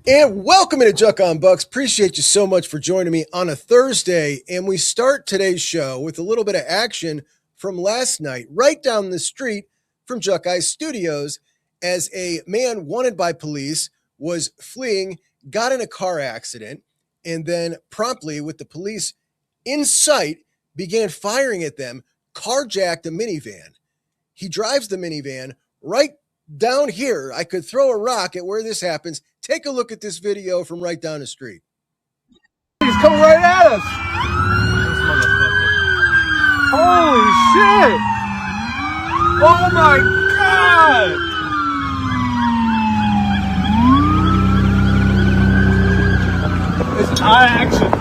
And welcome into Juck on Bucks. Appreciate you so much for joining me on a Thursday. And we start today's show with a little bit of action from last night, right down the street from JUCKEYE Studios, as a man wanted by police was fleeing, got in a car accident, and then promptly, with the police in sight, began firing at them, carjacked a minivan. He drives the minivan right down here. I could throw a rock at where this happens. Take a look at this video from right down the street. He's coming right at us. Holy shit. Oh my God. It's high action.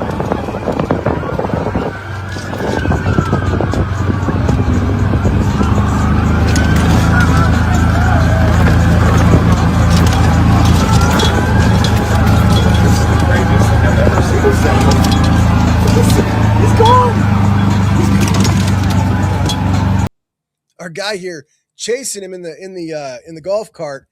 Our guy here chasing him in the golf cart,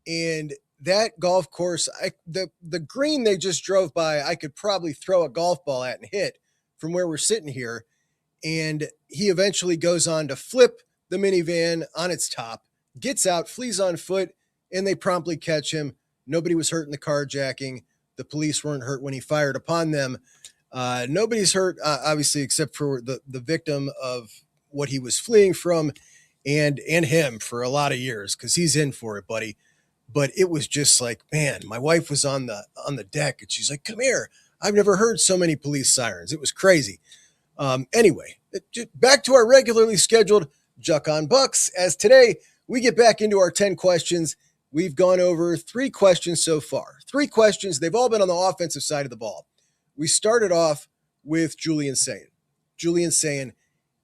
and that golf course, the green they just drove by, I could probably throw a golf ball at and hit from where we're sitting here. And he eventually goes on to flip the minivan on its top, gets out, flees on foot, and they promptly catch him. Nobody was hurt in the carjacking. The police weren't hurt when he fired upon them. Nobody's hurt, obviously, except for the victim of what he was fleeing from, and him for a lot of years, because he's in for it, buddy. But it was just like, man, my wife was on the deck, and she's like, "Come here. I've never heard so many police sirens." It was crazy. Anyway, back to our regularly scheduled Juck on Bucks, as today we get back into our 10 questions. We've gone over 3 questions so far. 3 questions. They've all been on the offensive side of the ball. We started off with Julian saying,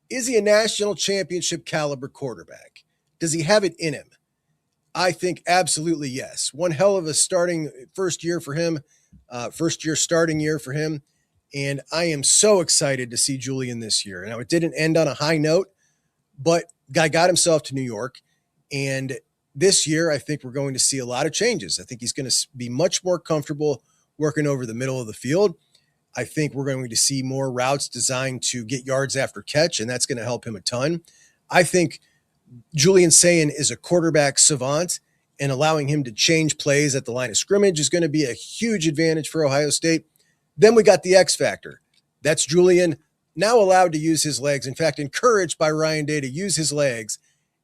is he a national championship caliber quarterback? Does he have it in him? I think absolutely yes. One hell of a first year starting year for him. And I am so excited to see Julian this year. Now, it didn't end on a high note, but guy got himself to New York. And this year, I think we're going to see a lot of changes. I think he's going to be much more comfortable working over the middle of the field. I think we're going to see more routes designed to get yards after catch, and that's going to help him a ton. I think Julian Sayin is a quarterback savant, and allowing him to change plays at the line of scrimmage is going to be a huge advantage for Ohio State. Then we got the X factor. That's Julian, now allowed to use his legs. In fact, encouraged by Ryan Day to use his legs,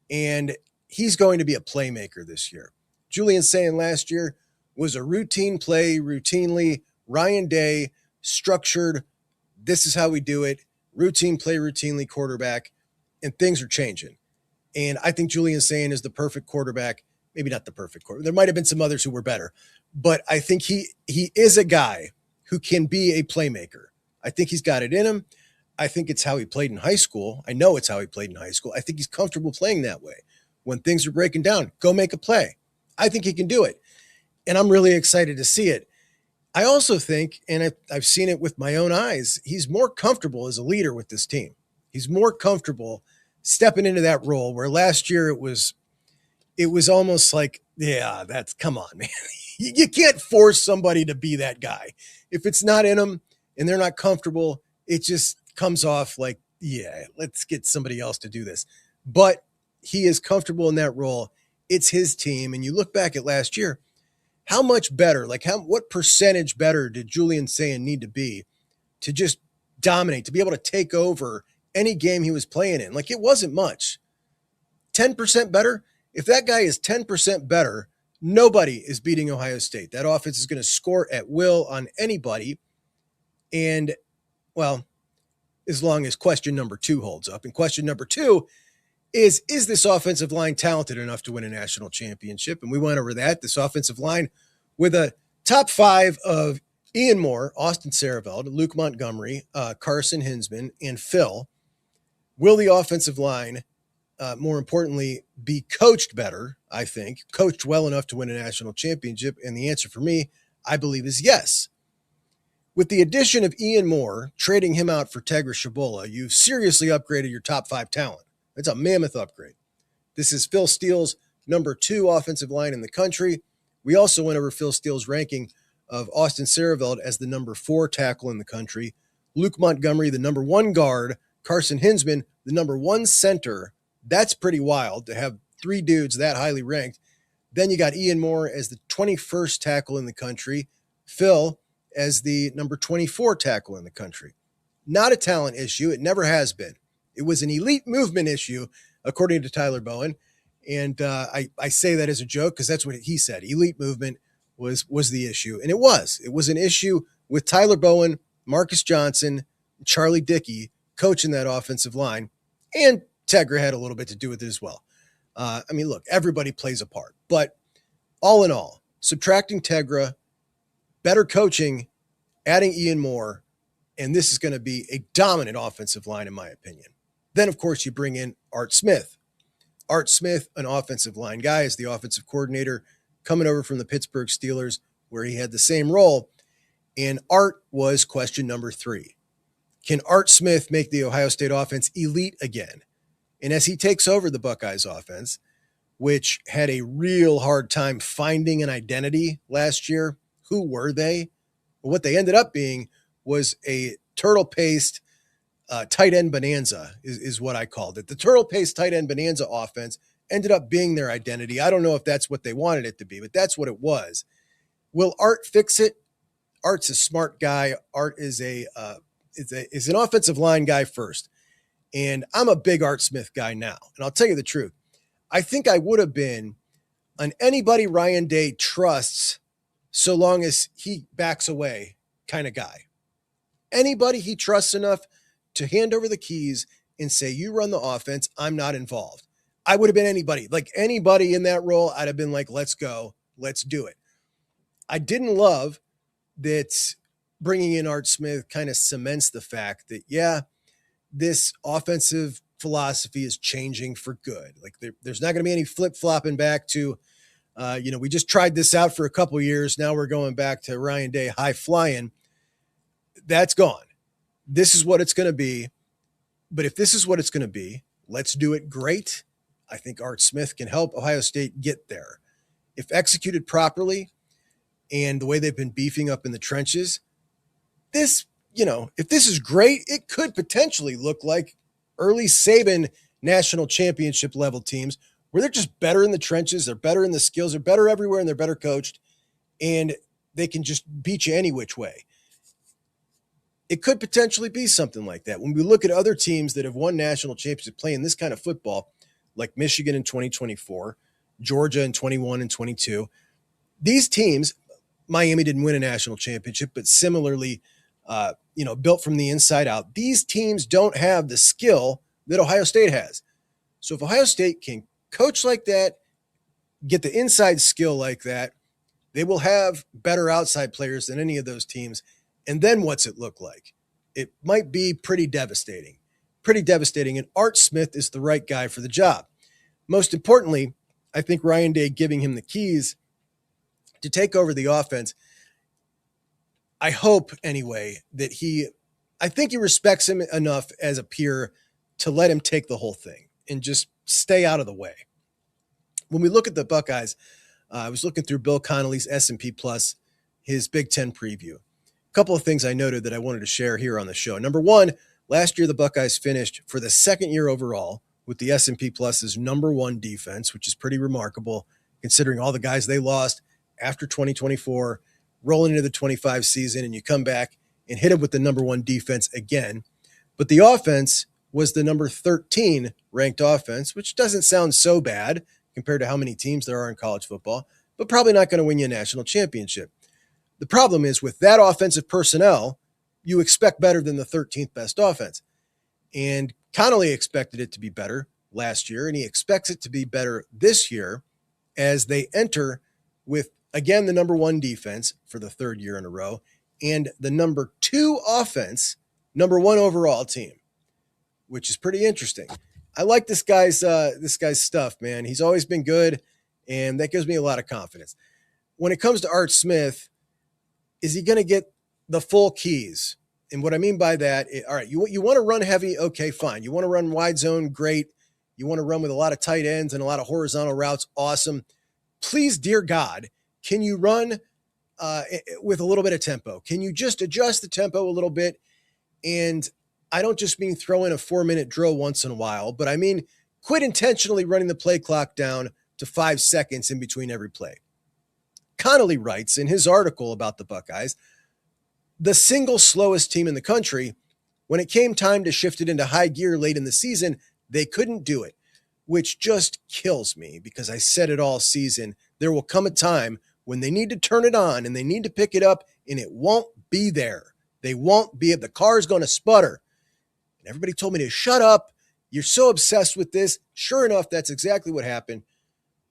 and he's going to be a playmaker this year. Julian Sayin last year was a routine play, routinely. Ryan Day, structured, this is how we do it, routine play, routinely quarterback, and things are changing. And I think Julian Sayin is the perfect quarterback. Maybe not the perfect quarterback. There might have been some others who were better, but I think he is a guy who can be a playmaker. I think he's got it in him. I think it's how he played in high school. I know it's how he played in high school. I think he's comfortable playing that way. When things are breaking down, go make a play. I think he can do it. And I'm really excited to see it. I also think, and I've seen it with my own eyes, he's more comfortable as a leader with this team. He's more comfortable stepping into that role, where last year it was almost like, yeah, come on, man. You can't force somebody to be that guy. If it's not in them and they're not comfortable, it just comes off like, yeah, let's get somebody else to do this. But he is comfortable in that role. It's his team. And you look back at last year, how much better, what percentage better did Julian Sayin need to be to just dominate, to be able to take over any game he was playing in? Like, it wasn't much. 10% better? If that guy is 10% better, nobody is beating Ohio State. That offense is going to score at will on anybody. And, well, as long as question number 2 holds up. And question number 2 is this offensive line talented enough to win a national championship? And we went over that. This offensive line with a top 5 of Ian Moore, Austin Sareveld, Luke Montgomery, Carson Hinsman, and Phil. Will the offensive line, more importantly, be coached better, I think, coached well enough to win a national championship? And the answer for me, I believe, is yes. With the addition of Ian Moore, trading him out for Tegra Shabola, you've seriously upgraded your top 5 talent. It's a mammoth upgrade. This is Phil Steele's number 2 offensive line in the country. We also went over Phil Steele's ranking of Austin Sareveld as the number 4 tackle in the country, Luke Montgomery, the number 1 guard, Carson Hinsman, the number 1 center. That's pretty wild to have 3 dudes that highly ranked. Then you got Ian Moore as the 21st tackle in the country, Phil as the number 24 tackle in the country. Not a talent issue. It never has been. It was an elite movement issue, according to Tyler Bowen. And I say that as a joke because that's what he said. Elite movement was the issue. And it was. It was an issue with Tyler Bowen, Marcus Johnson, Charlie Dickey coaching that offensive line. And Tegra had a little bit to do with it as well. I mean, look, everybody plays a part. But all in all, subtracting Tegra, better coaching, adding Ian Moore, and this is going to be a dominant offensive line, in my opinion. Then, of course, you bring in Art Smith. Art Smith, an offensive line guy, is the offensive coordinator coming over from the Pittsburgh Steelers, where he had the same role. And Art was question number 3. Can Art Smith make the Ohio State offense elite again? And as he takes over the Buckeyes offense, which had a real hard time finding an identity last year, who were they? Well, what they ended up being was a turtle paste tight end bonanza is what I called it. The turtle paste tight end bonanza offense ended up being their identity. I don't know if that's what they wanted it to be, but that's what it was. Will Art fix it? Art's a smart guy. Art is an offensive line guy first. And I'm a big Art Smith guy now. And I'll tell you the truth. I think I would have been an anybody Ryan Day trusts so long as he backs away kind of guy. Anybody he trusts enough to hand over the keys and say, you run the offense, I'm not involved. I would have been anybody. Like anybody in that role, I'd have been like, let's go, let's do it. I didn't love that bringing in Art Smith kind of cements the fact that, yeah, this offensive philosophy is changing for good. Like there's not going to be any flip-flopping back to, we just tried this out for a couple years. Now we're going back to Ryan Day high flying. That's gone. This is what it's going to be. But if this is what it's going to be, let's do it great. I think Art Smith can help Ohio State get there. If executed properly and the way they've been beefing up in the trenches, this, if this is great, it could potentially look like early Saban national championship level teams where they're just better in the trenches. They're better in the skills. They're better everywhere and they're better coached and they can just beat you any which way. It could potentially be something like that. When we look at other teams that have won national championships playing this kind of football, like Michigan in 2024, Georgia in 21 and 22, these teams, Miami didn't win a national championship, but similarly, built from the inside out. These teams don't have the skill that Ohio State has. So if Ohio State can coach like that, get the inside skill like that, they will have better outside players than any of those teams. And then what's it look like? It might be pretty devastating. And Art Smith is the right guy for the job. Most importantly, I think Ryan Day giving him the keys to take over the offense, I hope anyway that I think he respects him enough as a peer to let him take the whole thing and just stay out of the way. When we look at the Buckeyes, I was looking through Bill Connolly's S&P Plus, his Big Ten preview. A couple of things I noted that I wanted to share here on the show. Number one, last year the Buckeyes finished for the second year overall with the S&P Plus's number 1 defense, which is pretty remarkable considering all the guys they lost after 2024, rolling into the 25 season, and you come back and hit it with the number 1 defense again. But the offense was the number 13 ranked offense, which doesn't sound so bad compared to how many teams there are in college football, but probably not going to win you a national championship. The problem is with that offensive personnel, you expect better than the 13th best offense. And Connolly expected it to be better last year, and he expects it to be better this year as they enter with, again, the number 1 defense for the 3rd year in a row and the number 2 offense, number 1 overall team, which is pretty interesting. I like this guy's stuff, man. He's always been good, and that gives me a lot of confidence. When it comes to Art Smith, is he going to get the full keys? And what I mean by that, all right, you want to run heavy, okay, fine. You want to run wide zone, great. You want to run with a lot of tight ends and a lot of horizontal routes, awesome. Please, dear God, can you run with a little bit of tempo? Can you just adjust the tempo a little bit? And I don't just mean throw in a 4-minute drill once in a while, but I mean quit intentionally running the play clock down to 5 seconds in between every play. Connolly writes in his article about the Buckeyes, the single slowest team in the country, when it came time to shift it into high gear late in the season, they couldn't do it, which just kills me because I said it all season. There will come a time when they need to turn it on and they need to pick it up, and it won't be there. They won't be. The car's going to sputter. And everybody told me to shut up. You're so obsessed with this. Sure enough, that's exactly what happened.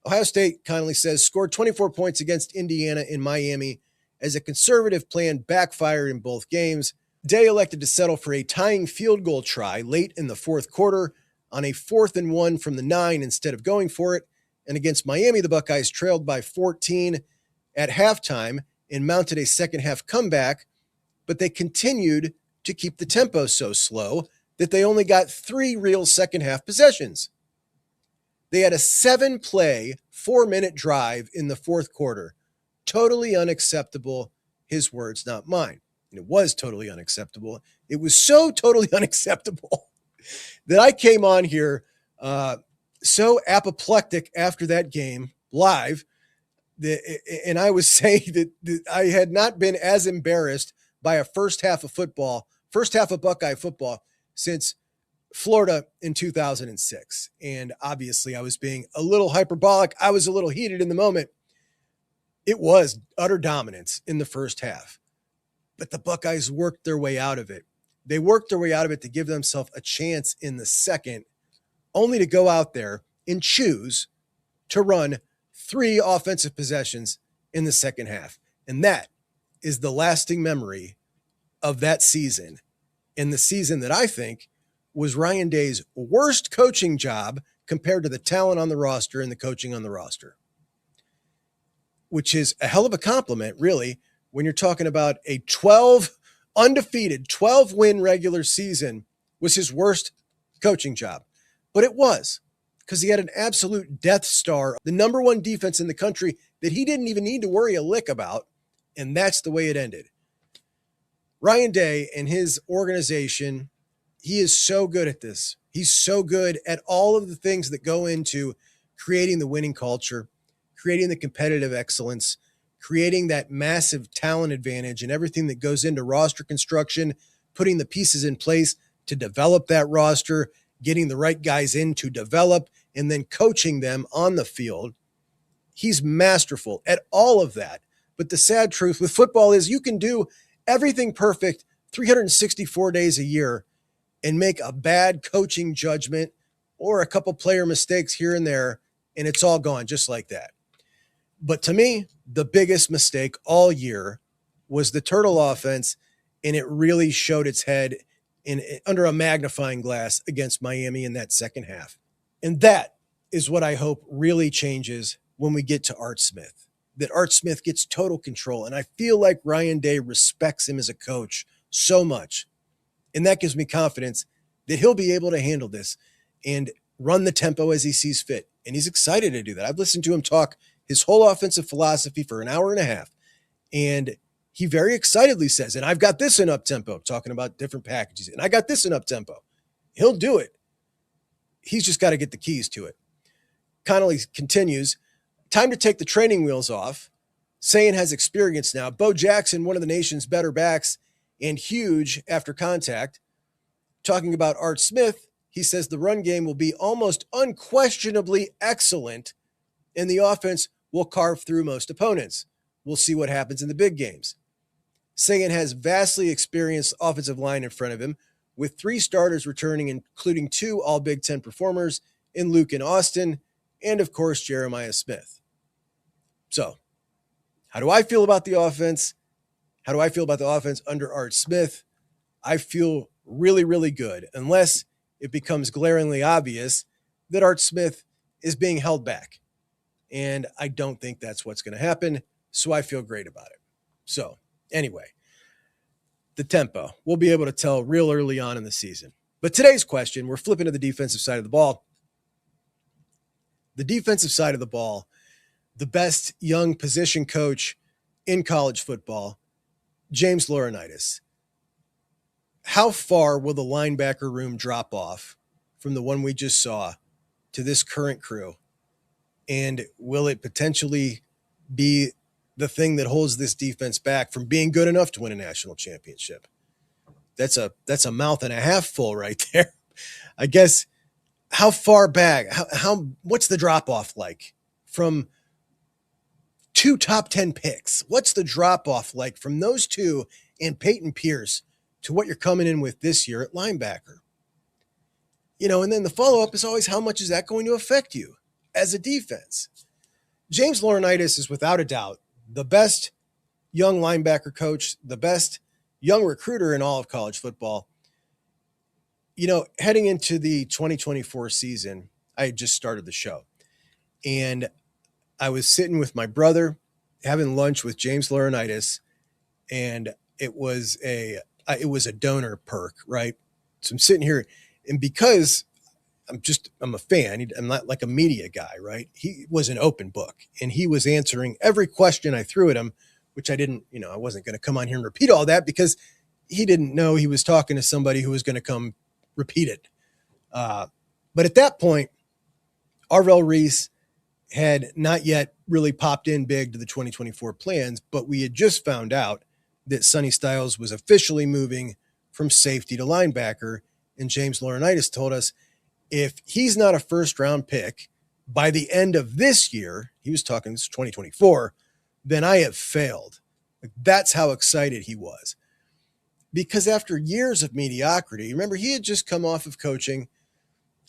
Ohio State, Connolly says, scored 24 points against Indiana in Miami as a conservative plan backfired in both games. Day elected to settle for a tying field goal try late in the fourth quarter on a 4th and 1 from the 9 instead of going for it. And against Miami, the Buckeyes trailed by 14 at halftime and mounted a second half comeback, but they continued to keep the tempo so slow that they only got 3 real second half possessions. They had a 7-play, 4-minute drive in the fourth quarter. Totally unacceptable. His words, not mine. And it was totally unacceptable. It was so totally unacceptable that I came on here so apoplectic after that game live, and I was saying that I had not been as embarrassed by a first half of Buckeye football since Florida in 2006. And obviously I was being a little hyperbolic. I was a little heated in the moment. It was utter dominance in the first half, but the Buckeyes worked their way out of it. They worked their way out of it to give themselves a chance in the second, only to go out there and choose to run 3 offensive possessions in the second half. And that is the lasting memory of that season, and the season that I think was Ryan Day's worst coaching job compared to the talent on the roster and the coaching on the roster, which is a hell of a compliment, really, when you're talking about a 12-win regular season was his worst coaching job. But it was, because he had an absolute Death Star, the number 1 defense in the country that he didn't even need to worry a lick about, and that's the way it ended. Ryan Day and his organization, he is so good at this. He's so good at all of the things that go into creating the winning culture, creating the competitive excellence, creating that massive talent advantage and everything that goes into roster construction, putting the pieces in place to develop that roster, getting the right guys in to develop, and then coaching them on the field. He's masterful at all of that. But the sad truth with football is you can do everything perfect 364 days a year and make a bad coaching judgment or a couple player mistakes here and there, and it's all gone just like that. But to me, the biggest mistake all year was the Turtle offense, and it really showed its head under a magnifying glass against Miami in that second half. And that is what I hope really changes when we get to Art Smith, that Art Smith gets total control. And I feel like Ryan Day respects him as a coach so much. And that gives me confidence that he'll be able to handle this and run the tempo as he sees fit. And he's excited to do that. I've listened to him talk his whole offensive philosophy for an hour and a half. And he very excitedly says, and I've got this in up tempo, talking about different packages. And I got this in up tempo. He'll do it. He's just got to get the keys to it. Connolly continues, time to take the training wheels off. Sayin has experience now. Bo Jackson, one of the nation's better backs and huge after contact. Talking about Art Smith, he says the run game will be almost unquestionably excellent and the offense will carve through most opponents. We'll see what happens in the big games. Sayin has vastly experienced offensive line in front of him with 3 starters returning, including 2 all Big Ten performers in Luke and Austin, and of course, Jeremiah Smith. So how do I feel about the offense? How do I feel about the offense under Art Smith? I feel really, really good, unless it becomes glaringly obvious that Art Smith is being held back. And I don't think that's what's going to happen. So I feel great about it. So anyway, the tempo, we'll be able to tell real early on in the season. But today's question, we're flipping to the defensive side of the ball. The defensive side of the ball, the best young position coach in college football, James Laurinaitis. How far will the linebacker room drop off from the one we just saw to this current crew? And will it potentially be the thing that holds this defense back from being good enough to win a national championship? That's a mouth and a half full right there. I guess how far back, what's the drop off like from 2 top 10 picks? What's the drop off like from those two and Peyton Pierce to what you're coming in with this year at linebacker? And then the follow-up is always, how much is that going to affect you as a defense? James Laurinaitis is without a doubt the best young linebacker coach, the best young recruiter in all of college football. Heading into the 2024 season, I had just started the show, and I was sitting with my brother having lunch with James Laurinaitis, and it was a donor perk, right? So I'm sitting here, and because I'm a fan, I'm not like a media guy, right? He was an open book, and he was answering every question I threw at him, which I didn't, I wasn't going to come on here and repeat all that because he didn't know he was talking to somebody who was going to come repeat it. But at that point, Arvell Reese had not yet really popped in big to the 2024 plans, but we had just found out that Sonny Styles was officially moving from safety to linebacker. And James Laurinaitis told us if he's not a first-round pick by the end of this year, he was talking 2024, then I have failed. That's how excited he was. Because after years of mediocrity, remember, he had just come off of coaching.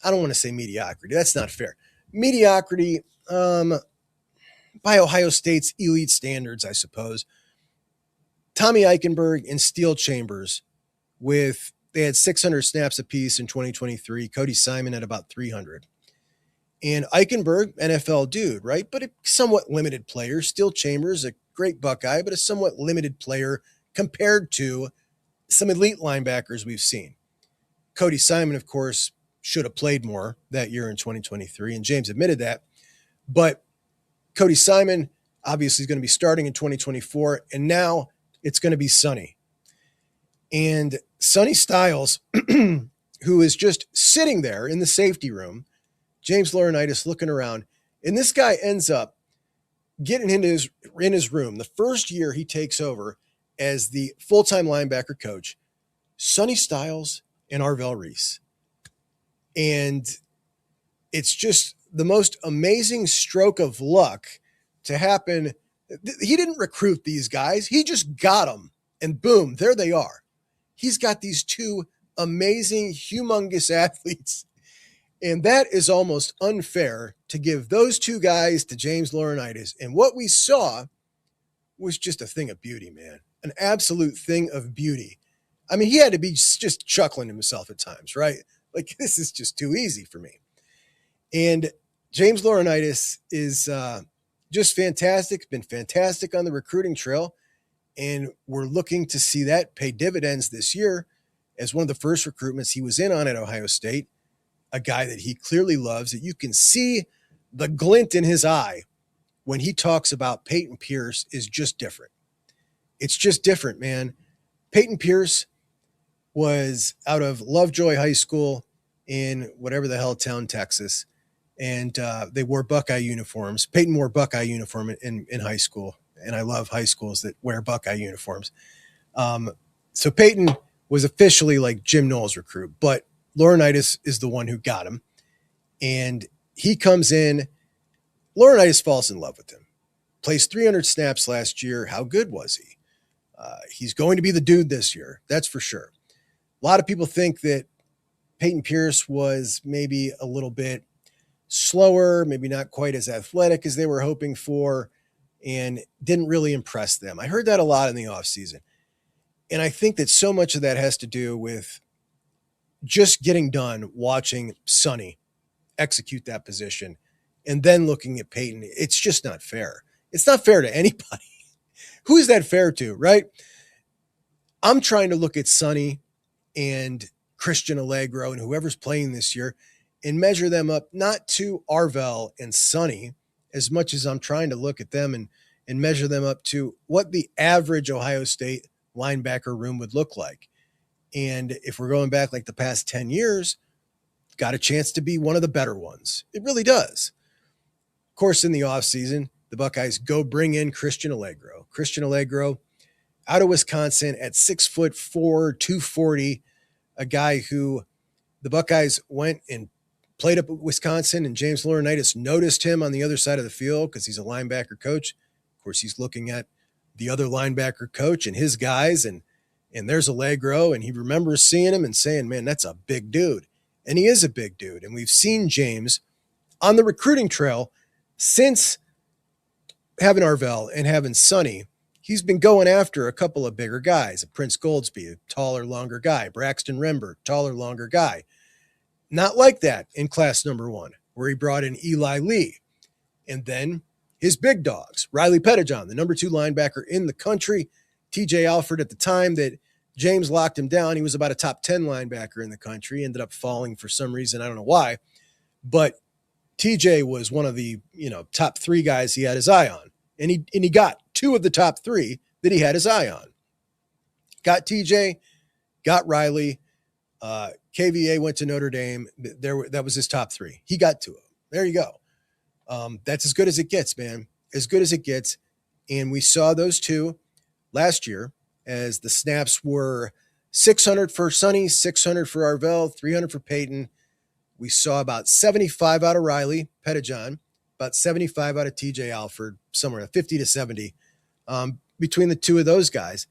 I don't want to say mediocrity. That's not fair. Mediocrity by Ohio State's elite standards, I suppose. Tommy Eichenberg and Steel Chambers they had 600 snaps apiece in 2023. Cody Simon at about 300. And Eichenberg, NFL dude, right? But a somewhat limited player. Steel Chambers, a great Buckeye, but a somewhat limited player compared to some elite linebackers we've seen. Cody Simon, of course, should have played more that year in 2023, and James admitted that. But Cody Simon obviously is going to be starting in 2024, and now it's going to be Sonny. And Sonny Styles, who is just sitting there in the safety room, James Laurinaitis looking around, and this guy ends up getting in his room the first year he takes over as the full-time linebacker coach, Sonny Styles and Arvell Reese. And it's just the most amazing stroke of luck to happen. He didn't recruit these guys. He just got them, and boom, there they are. He's got these two amazing, humongous athletes, and that is almost unfair to give those two guys to James Laurinaitis. And what we saw was just a thing of beauty, man, an absolute thing of beauty. I mean, he had to be just chuckling to himself at times, right? Like, this is just too easy for me. And James Laurinaitis is just fantastic, been fantastic on the recruiting trail. And we're looking to see that pay dividends this year as one of the first recruitments he was in on at Ohio State, a guy that he clearly loves, that you can see the glint in his eye when he talks about Peyton Pierce is just different. It's just different, man. Peyton Pierce was out of Lovejoy High School in whatever the hell town, Texas, and they wore Buckeye uniforms. Peyton wore Buckeye uniform in high school. And I love high schools that wear Buckeye uniforms. So Peyton was officially like Jim Knowles' recruit, but Laurinaitis is the one who got him. And he comes in, Laurinaitis falls in love with him. Plays 300 snaps last year. How good was he? He's going to be the dude this year. That's for sure. A lot of people think that Peyton Pierce was maybe a little bit slower, maybe not quite as athletic as they were hoping for, and didn't really impress them. I heard that a lot in the offseason. And I think that so much of that has to do with just getting done watching Sonny execute that position and then looking at Peyton. It's just not fair. It's not fair to anybody. Who is that fair to, right? I'm trying to look at Sonny and Christian Allegro and whoever's playing this year and measure them up, not to Arvell and Sonny, as much as I'm trying to look at them and measure them up to what the average Ohio State linebacker room would look like. And if we're going back like the past 10 years, got a chance to be one of the better ones. It really does. Of course, in the offseason, the Buckeyes go bring in Christian Allegro. Christian Allegro out of Wisconsin at 6'4", 240, a guy who the Buckeyes went and played up at Wisconsin, and James Laurinaitis noticed him on the other side of the field because he's a linebacker coach. Of course, he's looking at the other linebacker coach and his guys, and there's Allegro, and he remembers seeing him and saying, man, that's a big dude. And he is a big dude. And we've seen James on the recruiting trail since having Arvell and having Sonny. He's been going after a couple of bigger guys. A Prince Goldsby, a taller, longer guy. Braxton Rember, taller, longer guy. Not like that in class number 1, where he brought in Eli Lee. And then his big dogs, Riley Pettijohn, the number 2 linebacker in the country. TJ Alford, at the time that James locked him down, he was about a top 10 linebacker in the country, ended up falling for some reason. I don't know why, but TJ was one of the, top 3 guys he had his eye on. And he got 2 of the top 3 that he had his eye on. Got TJ, got Riley. KVA went to Notre Dame. That was his top 3. He got 2 of them. There you go. That's as good as it gets, man. As good as it gets. And we saw those 2 last year as the snaps were 600 for Sonny, 600 for Arvell, 300 for Peyton. We saw about 75 out of Riley Pettijohn, about 75 out of TJ Alford, somewhere 50 to 70 between the 2 of those guys.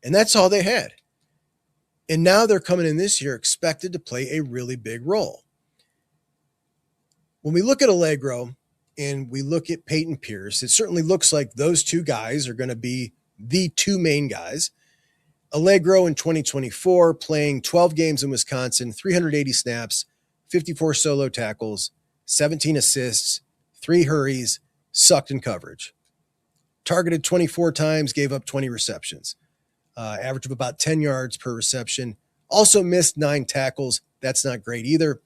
And that's all they had. And now they're coming in this year expected to play a really big role. When we look at Allegro and we look at Peyton Pierce, it certainly looks like those 2 guys are going to be the 2 main guys. Allegro in 2024 playing 12 games in Wisconsin, 380 snaps, 54 solo tackles, 17 assists, 3 hurries, sucked in coverage. Targeted 24 times, gave up 20 receptions. Average of about 10 yards per reception. Also missed 9 tackles. That's not great either.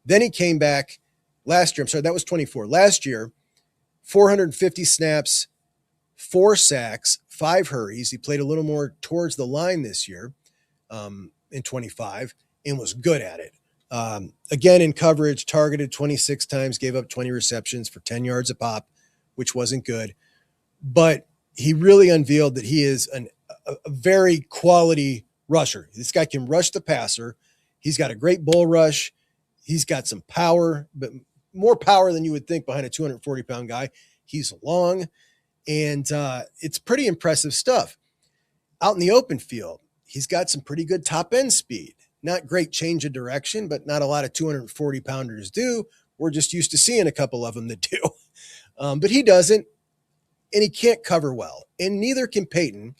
Then he came back last year. I'm sorry, that was 24. Last year, 450 snaps, 4 sacks, 5 hurries. He played a little more towards the line this year in 25 and was good at it. Again, in coverage, targeted 26 times, gave up 20 receptions for 10 yards a pop, which wasn't good. But he really unveiled that he is a very quality rusher. This guy can rush the passer. He's got a great bull rush. He's got some power, but more power than you would think behind a 240-pound guy. He's long, and it's pretty impressive stuff. Out in the open field, he's got some pretty good top-end speed. Not great change of direction, but not a lot of 240-pounders do. We're just used to seeing a couple of them that do. But he doesn't, and he can't cover well, and neither can Peyton.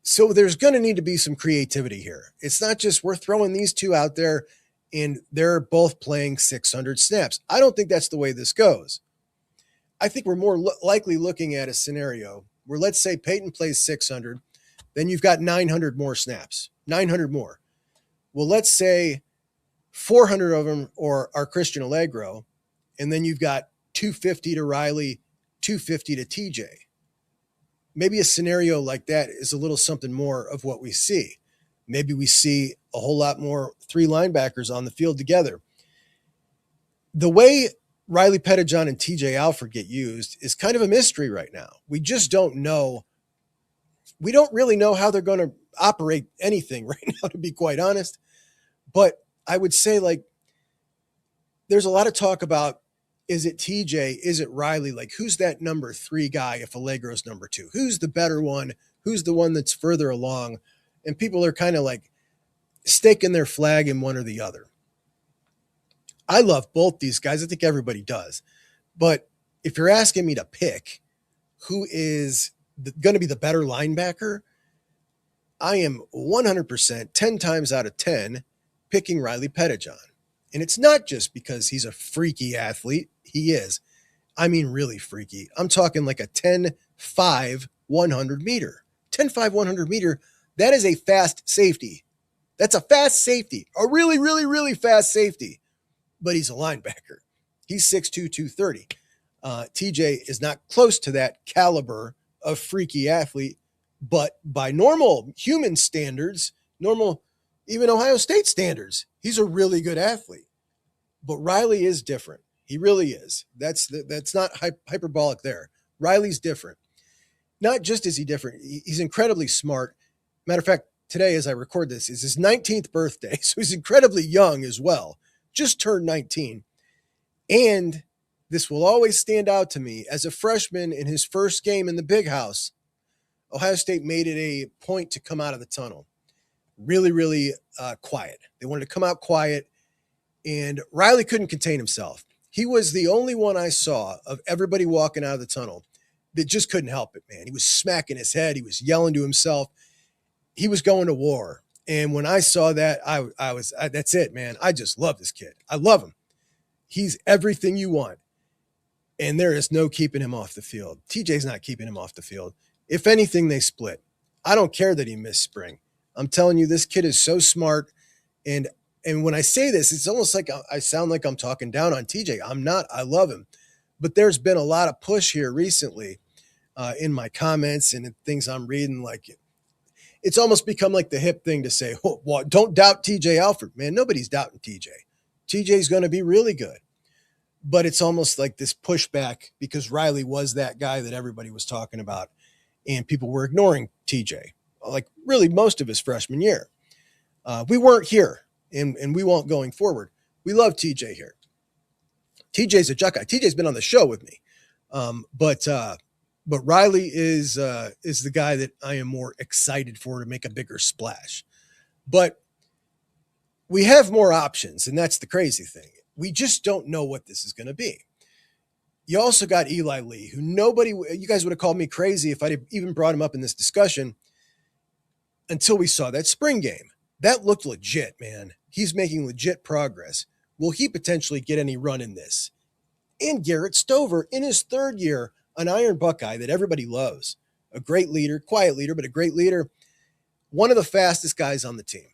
So there's going to need to be some creativity here. It's not just we're throwing these 2 out there and they're both playing 600 snaps. I don't think that's the way this goes. I think we're more likely looking at a scenario where, let's say Peyton plays 600, then you've got 900 more snaps, 900 more. Well, let's say 400 of them are Christian Allegro, and then you've got 250 to Riley, 250 to TJ. Maybe a scenario like that is a little something more of what we see. Maybe we see a whole lot more 3 linebackers on the field together. The way Riley Pettijohn and TJ Alford get used is kind of a mystery right now. We just don't know. We don't really know how they're going to operate anything right now, to be quite honest. But I would say, like, there's a lot of talk about, is it TJ? Is it Riley? Like, who's that number 3 guy if Allegro's number 2? Who's the better one? Who's the one that's further along? And people are kind of like staking their flag in one or the other. I love both these guys. I think everybody does. But if you're asking me to pick who is going to be the better linebacker, I am 100%, 10 times out of 10, picking Riley Pettijohn. And it's not just because he's a freaky athlete. He is. I mean, really freaky. I'm talking like a 10-5 100 meter. 10-5 100 meter, that is a fast safety. That's a fast safety. A really, really, really fast safety. But he's a linebacker. He's 6'2", 230. TJ is not close to that caliber of freaky athlete, but by normal human standards, normal, even Ohio State standards, he's a really good athlete. But Riley is different. He really is. That's not hyperbolic there. Riley's different. Not just is he different, he's incredibly smart. Matter of fact, today, as I record this, is his 19th birthday. So he's incredibly young as well. Just turned 19. And this will always stand out to me. As a freshman in his first game in the big house, Ohio State made it a point to come out of the tunnel. Really, really quiet. They wanted to come out quiet. And Riley couldn't contain himself. He was the only one I saw of everybody walking out of the tunnel that just couldn't help it, man. He was smacking his head. He was yelling to himself. He was going to war. And when I saw that, I was that's it, man. I just love this kid. I love him. He's everything you want. And there is no keeping him off the field. TJ's not keeping him off the field. If anything, they split. I don't care that he missed spring. I'm telling you, this kid is so smart. And when I say this, it's almost like I sound like I'm talking down on TJ. I'm not. I love him. But there's been a lot of push here recently in my comments and in things I'm reading. Like, it's almost become like the hip thing to say, oh, well, don't doubt TJ Alford. Man, nobody's doubting TJ. TJ's going to be really good. But it's almost like this pushback because Riley was that guy that everybody was talking about. And people were ignoring TJ, like really most of his freshman year. We weren't here, and we won't going forward. We love TJ here. TJ's a JUCKEYE. TJ's been on the show with me. But Riley is the guy that I am more excited for to make a bigger splash. But we have more options, and that's the crazy thing. We just don't know what this is going to be. You also got Eli Lee, who you guys would have called me crazy if I'd even brought him up in this discussion until we saw that spring game. That looked legit, man. He's making legit progress. Will he potentially get any run in this? And Garrett Stover, in his third year, an Iron Buckeye that everybody loves. A great leader, quiet leader, but a great leader. One of the fastest guys on the team.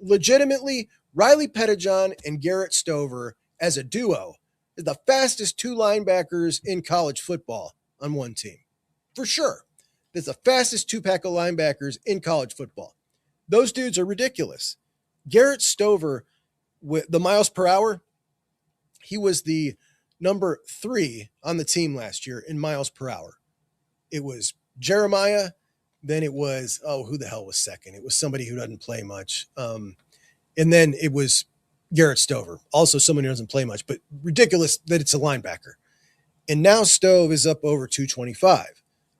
Legitimately, Riley Pettijohn and Garrett Stover as a duo is the fastest two linebackers in college football on one team. For sure. It's the fastest two-pack of linebackers in college football. Those dudes are ridiculous. Garrett Stover, with the miles per hour, he was the number 3 on the team last year in miles per hour. It was Jeremiah, then it was, who the hell was second? It was somebody who doesn't play much. And then it was Garrett Stover, also someone who doesn't play much, but ridiculous that it's a linebacker. And now Stove is up over 225.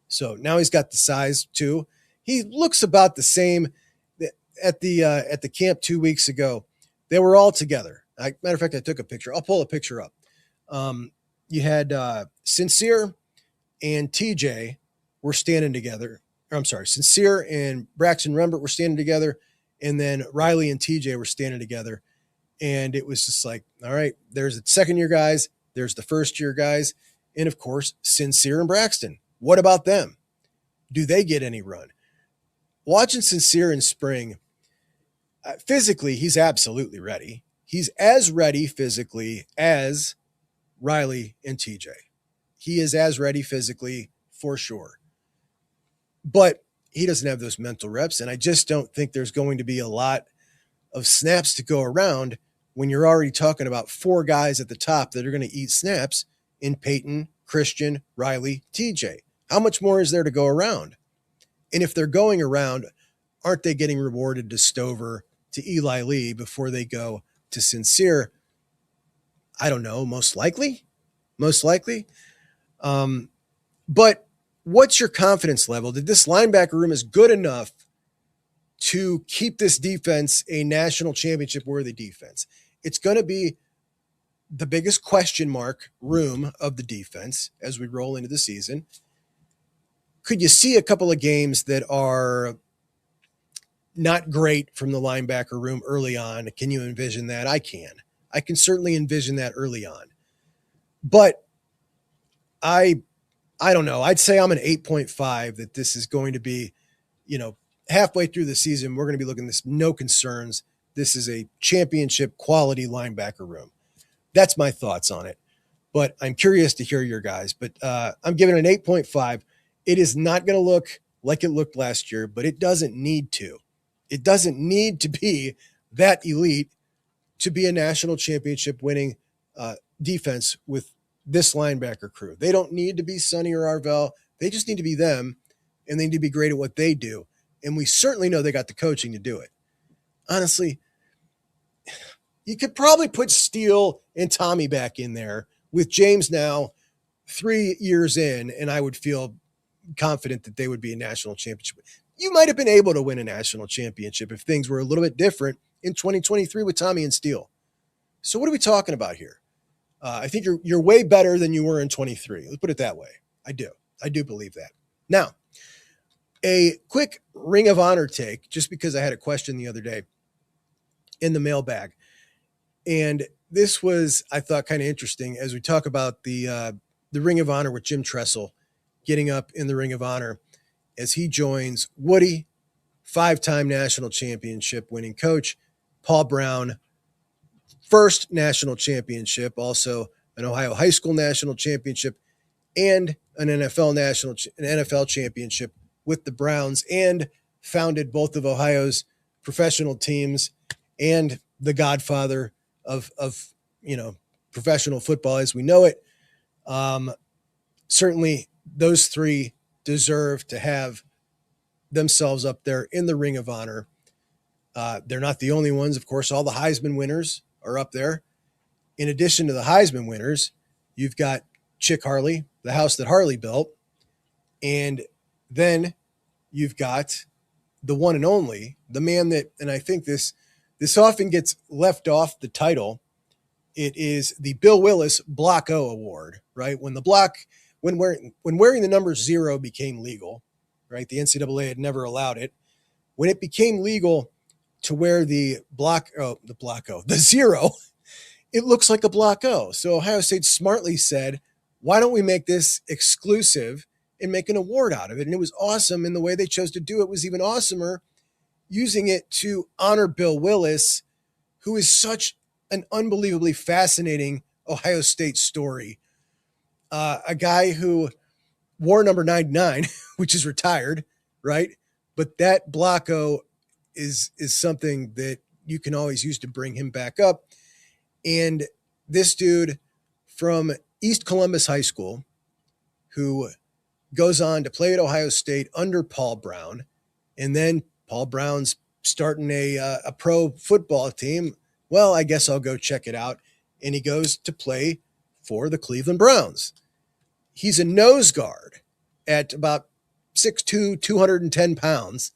So now he's got the size too. He looks about the same. At the camp 2 weeks ago, they were all together. Matter of fact, I took a picture. I'll pull a picture up. You had Sincere and TJ were standing together. Sincere and Braxton Rembert were standing together, and then Riley and TJ were standing together. And it was just like, all right, there's the second-year guys, there's the first-year guys, and, of course, Sincere and Braxton. What about them? Do they get any run? Watching Sincere in spring, physically, he's absolutely ready. He's as ready physically as Riley and TJ. He is as ready physically for sure. But he doesn't have those mental reps, and I just don't think there's going to be a lot of snaps to go around when you're already talking about 4 guys at the top that are going to eat snaps in Peyton, Christian, Riley, TJ. How much more is there to go around? And if they're going around, aren't they getting rewarded to Stover, to Eli Lee before they go to Sincere? I don't know. Most likely. But what's your confidence level that this linebacker room is good enough to keep this defense a national championship worthy defense? It's going to be the biggest question mark room of the defense as we roll into the season. Could you see a couple of games that are not great from the linebacker room early on? Can you envision that? I can. I can certainly envision that early on. But I don't know. I'd say I'm an 8.5 that this is going to be, halfway through the season, we're going to be looking at this, no concerns. This is a championship quality linebacker room. That's my thoughts on it. but I'm curious to hear your guys. But I'm giving it an 8.5. It is not going to look like it looked last year, but it doesn't need to. It doesn't need to be that elite to be a national championship winning defense with this linebacker crew. They don't need to be Sonny or Arvell. They just need to be them, and they need to be great at what they do. And we certainly know they got the coaching to do it. Honestly, you could probably put Steele and Tommy back in there with James now 3 years in, and I would feel confident that they would be a national championship. You might have been able to win a national championship if things were a little bit different in 2023 with Tommy and Steele. So what are we talking about here? I think you're way better than you were in 23. Let's put it that way. I do believe that. Now, a quick Ring of Honor take, just because I had a question the other day in the mailbag. And this was, I thought, kind of interesting as we talk about the Ring of Honor with Jim Tressel getting up in the Ring of Honor as he joins Woody, 5-time national championship winning coach, Paul Brown, first national championship, also an Ohio high school national championship, and an NFL championship with the Browns, and founded both of Ohio's professional teams, and the godfather of professional football as we know it. Certainly those three deserve to have themselves up there in the Ring of Honor. They're not the only ones. Of course, all the Heisman winners are up there. In addition to the Heisman winners, you've got Chick Harley, the house that Harley built. And then you've got the one and only, the man that, and I think this often gets left off the title. It is the Bill Willis Block O Award, right? When wearing the number 0 became legal, right? The NCAA had never allowed it. When it became legal to wear the 0, it looks like a block O. So Ohio State smartly said, why don't we make this exclusive and make an award out of it? And it was awesome. And the way they chose to do it was even awesomer, using it to honor Bill Willis, who is such an unbelievably fascinating Ohio State story. A guy who wore number 99, which is retired, right? But that block O is something that you can always use to bring him back up. And this dude from East Columbus High School, who goes on to play at Ohio State under Paul Brown, and then Paul Brown's starting a pro football team. Well, I guess I'll go check it out. And he goes to play for the Cleveland Browns. He's a nose guard at about 6'2", 210 pounds.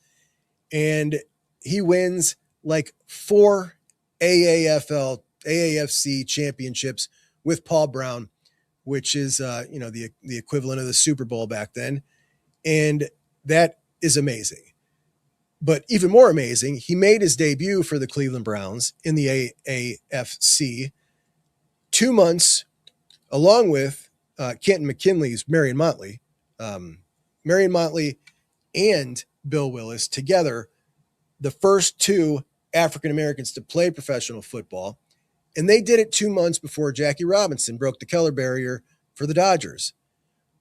And he wins like 4 AAFC championships with Paul Brown, which is, the equivalent of the Super Bowl back then. And that is amazing. But even more amazing, he made his debut for the Cleveland Browns in the AAFC 2 months, along with Kenton McKinley's Marion Motley. Marion Motley and Bill Willis together, the first 2 African-Americans to play professional football. And they did it 2 months before Jackie Robinson broke the color barrier for the Dodgers.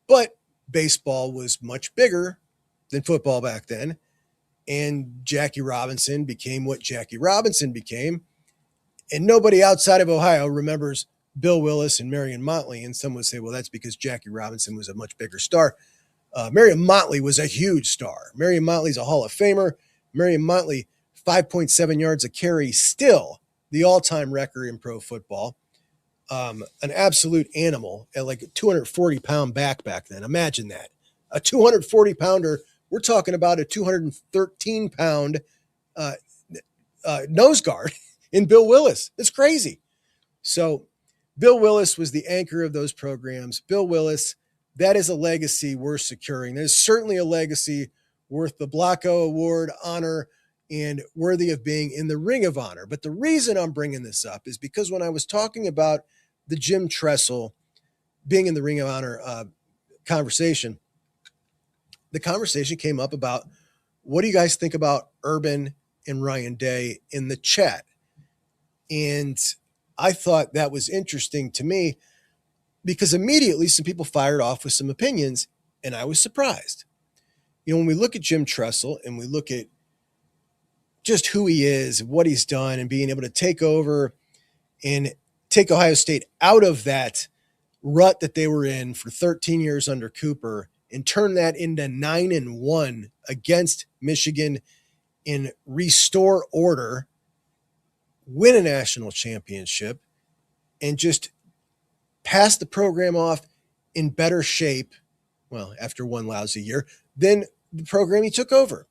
But baseball was much bigger than football back then. And Jackie Robinson became what Jackie Robinson became. And nobody outside of Ohio remembers Bill Willis and Marion Motley. And some would say, well, that's because Jackie Robinson was a much bigger star. Marion Motley was a huge star. Marion Motley's a Hall of Famer. Marion Motley, 5.7 yards a carry, still the all-time record in pro football. An absolute animal at like a 240-pound back then. Imagine that. A 240-pounder. We're talking about a 213-pound nose guard in Bill Willis. It's crazy. So Bill Willis was the anchor of those programs. Bill Willis, that is a legacy worth securing. There's certainly a legacy worth the Block O Award honor and worthy of being in the Ring of Honor. But the reason I'm bringing this up is because when I was talking about the Jim Tressel being in the Ring of Honor conversation, the conversation came up about, what do you guys think about Urban and Ryan Day in the chat? And I thought that was interesting to me because immediately some people fired off with some opinions, and I was surprised. When we look at Jim Tressel and we look at just who he is, what he's done, and being able to take over and take Ohio State out of that rut that they were in for 13 years under Cooper and turn that into 9-1 against Michigan and restore order, win a national championship, and just pass the program off in better shape, well, after one lousy year, than the program he took over.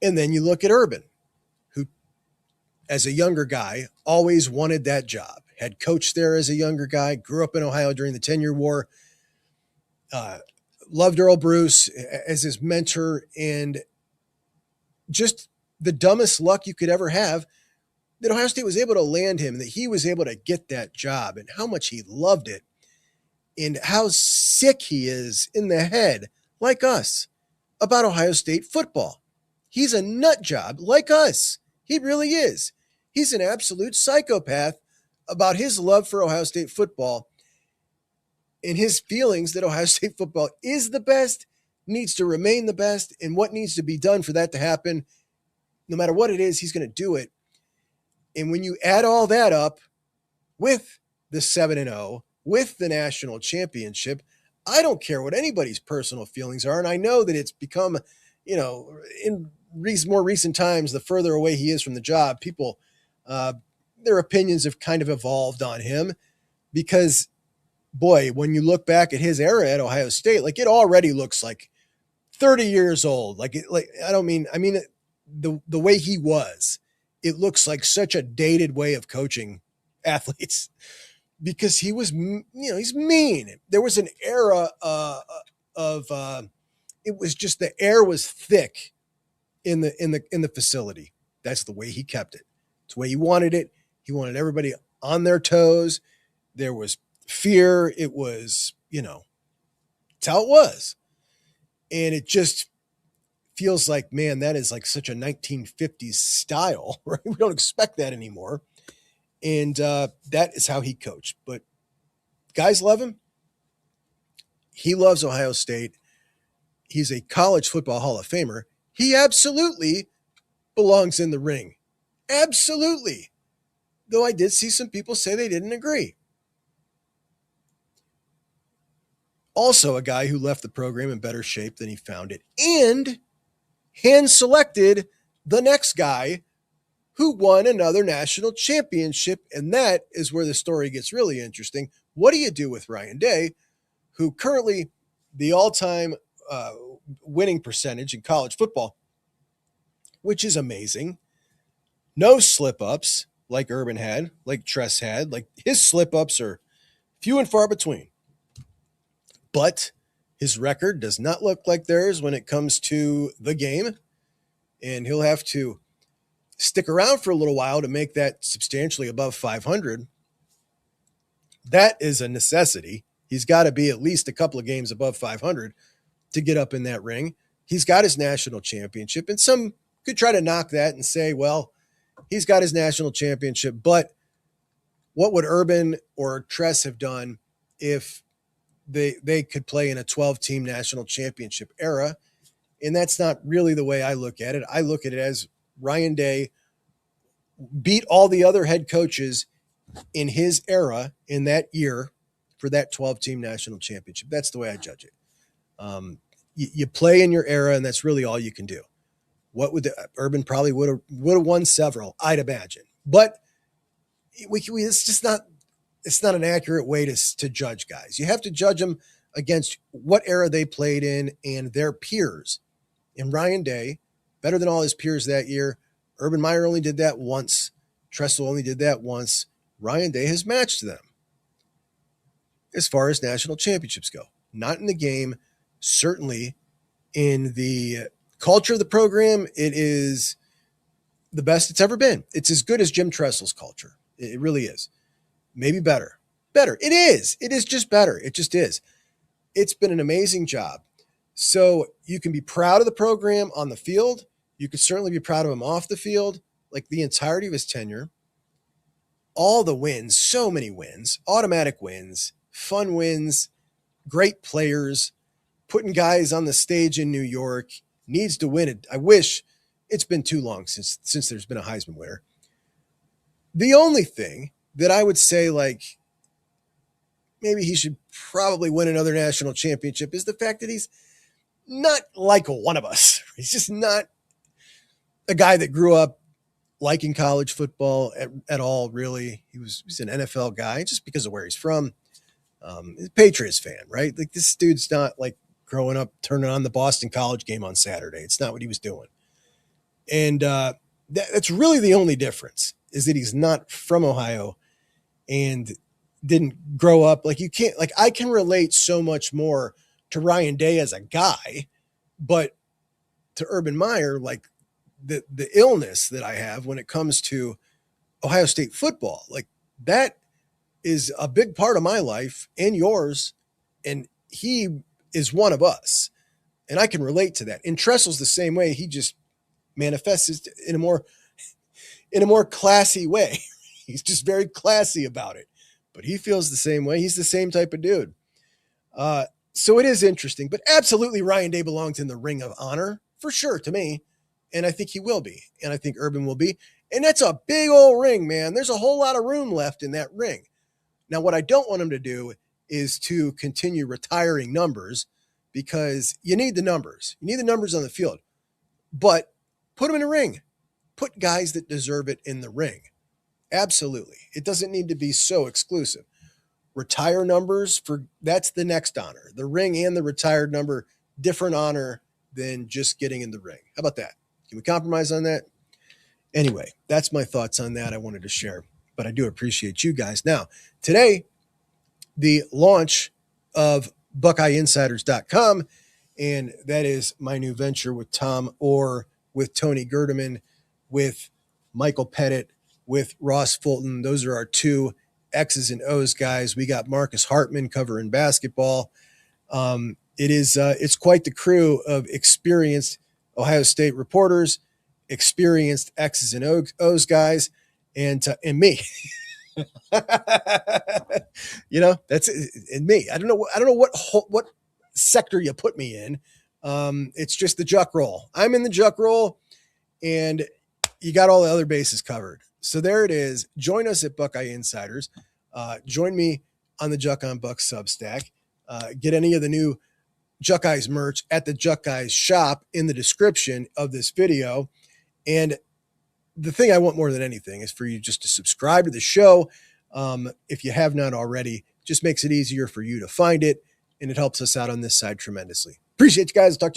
And then you look at Urban, who, as a younger guy, always wanted that job, had coached there as a younger guy, grew up in Ohio during the 10-year war, loved Earl Bruce as his mentor, and just the dumbest luck you could ever have that Ohio State was able to land him, that he was able to get that job, and how much he loved it, and how sick he is in the head, like us, about Ohio State football. He's a nut job like us. He really is. He's an absolute psychopath about his love for Ohio State football and his feelings that Ohio State football is the best, needs to remain the best, and what needs to be done for that to happen. No matter what it is, he's going to do it. And when you add all that up with the 7-0, with the national championship, I don't care what anybody's personal feelings are. And I know that it's become, in more recent times, the further away he is from the job, people, their opinions have kind of evolved on him because, boy, when you look back at his era at Ohio State, like it already looks like 30 years old. I mean the way he was, it looks like such a dated way of coaching athletes because he was, he's mean. There was an era it was just the air was thick in the facility. That's the way he kept it. It's the way he wanted it. He wanted everybody on their toes. There was fear. It was, it's how it was. And it just feels like, man, that is like such a 1950s style, right? We don't expect that anymore. And that is how he coached. But guys love him. He loves Ohio State. He's a college football Hall of Famer. He absolutely belongs in the ring. Absolutely. Though I did see some people say they didn't agree. Also a guy who left the program in better shape than he found it and hand-selected the next guy who won another national championship. And that is where the story gets really interesting. What do you do with Ryan Day, who currently the all-time winning percentage in college football, which is amazing. No slip-ups like Urban had, like Tress had. Like his slip-ups are few and far between. But his record does not look like theirs when it comes to the game. And he'll have to stick around for a little while to make that substantially above 500. That is a necessity. He's got to be at least a couple of games above 500 to get up in that ring. He's got his national championship. And some could try to knock that and say, well, he's got his national championship. But what would Urban or Tress have done if they could play in a 12-team national championship era? And that's not really the way I look at it. I look at it as Ryan Day beat all the other head coaches in his era in that year for that 12-team national championship. That's the way I judge it. You play in your era, and that's really all you can do. What would Urban probably would have won several, I'd imagine. But it's just not. It's not an accurate way to judge guys. You have to judge them against what era they played in and their peers. And Ryan Day, better than all his peers that year. Urban Meyer only did that once. Tressel only did that once. Ryan Day has matched them as far as national championships go. Not in the game, certainly in the culture of the program. It is the best it's ever been. It's as good as Jim Tressel's culture. It really is. Maybe better. Better. It is. It is just better. It just is. It's been an amazing job. So you can be proud of the program on the field. You could certainly be proud of him off the field, like the entirety of his tenure. all the wins, so many wins, automatic wins, fun wins, great players, putting guys on the stage in New York, needs to win it. I wish it's been too long since there's been a Heisman winner. The only thing that I would say, like, maybe he should probably win another national championship is the fact that he's not like one of us. He's just not a guy that grew up liking college football at all, really. He's an NFL guy just because of where he's from. He's a Patriots fan, right? Like, this dude's not like growing up turning on the Boston College game on Saturday. It's not what he was doing. And that's really the only difference, is that he's not from Ohio and didn't grow up. Like, you can't, like, I can relate so much more to Ryan Day as a guy, but to Urban Meyer, like, the illness that I have when it comes to Ohio State football, like, that is a big part of my life and yours. And he is one of us. And I can relate to that. And Tressel's the same way. He just manifests in a more classy way. He's just very classy about it, but he feels the same way. He's the same type of dude. So it is interesting, but absolutely Ryan Day belongs in the Ring of Honor for sure to me. And I think he will be. And I think Urban will be. And that's a big old ring, man. There's a whole lot of room left in that ring. Now, what I don't want him to do is to continue retiring numbers, because you need the numbers. You need the numbers on the field. But put them in a ring. Put guys that deserve it in the ring. Absolutely. It doesn't need to be so exclusive. Retire numbers, that's the next honor. The ring and the retired number, different honor than just getting in the ring. How about that? Can we compromise on that? Anyway, that's my thoughts on that I wanted to share, but I do appreciate you guys. Now, today, the launch of BuckeyeInsiders.com, and that is my new venture with Tom Orr, with Tony Gerdeman, with Michael Pettit, with Ross Fulton. Those are our two X's and O's guys. We got Marcus Hartman covering basketball. It's quite the crew of experienced Ohio State reporters, experienced X's and O's guys, and me. That's in me. I don't know what sector you put me in. It's just the Juck role. I'm in the Juck role, and you got all the other bases covered. So there it is. Join us at Buckeye Insiders. Join me on the Juck on Buck Substack. Get any of the new JUCKEYES merch at the JUCKEYES shop in the description of this video. And the thing I want more than anything is for you just to subscribe to the show. If you have not already, just makes it easier for you to find it, and it helps us out on this side tremendously. Appreciate you guys. Talk to you.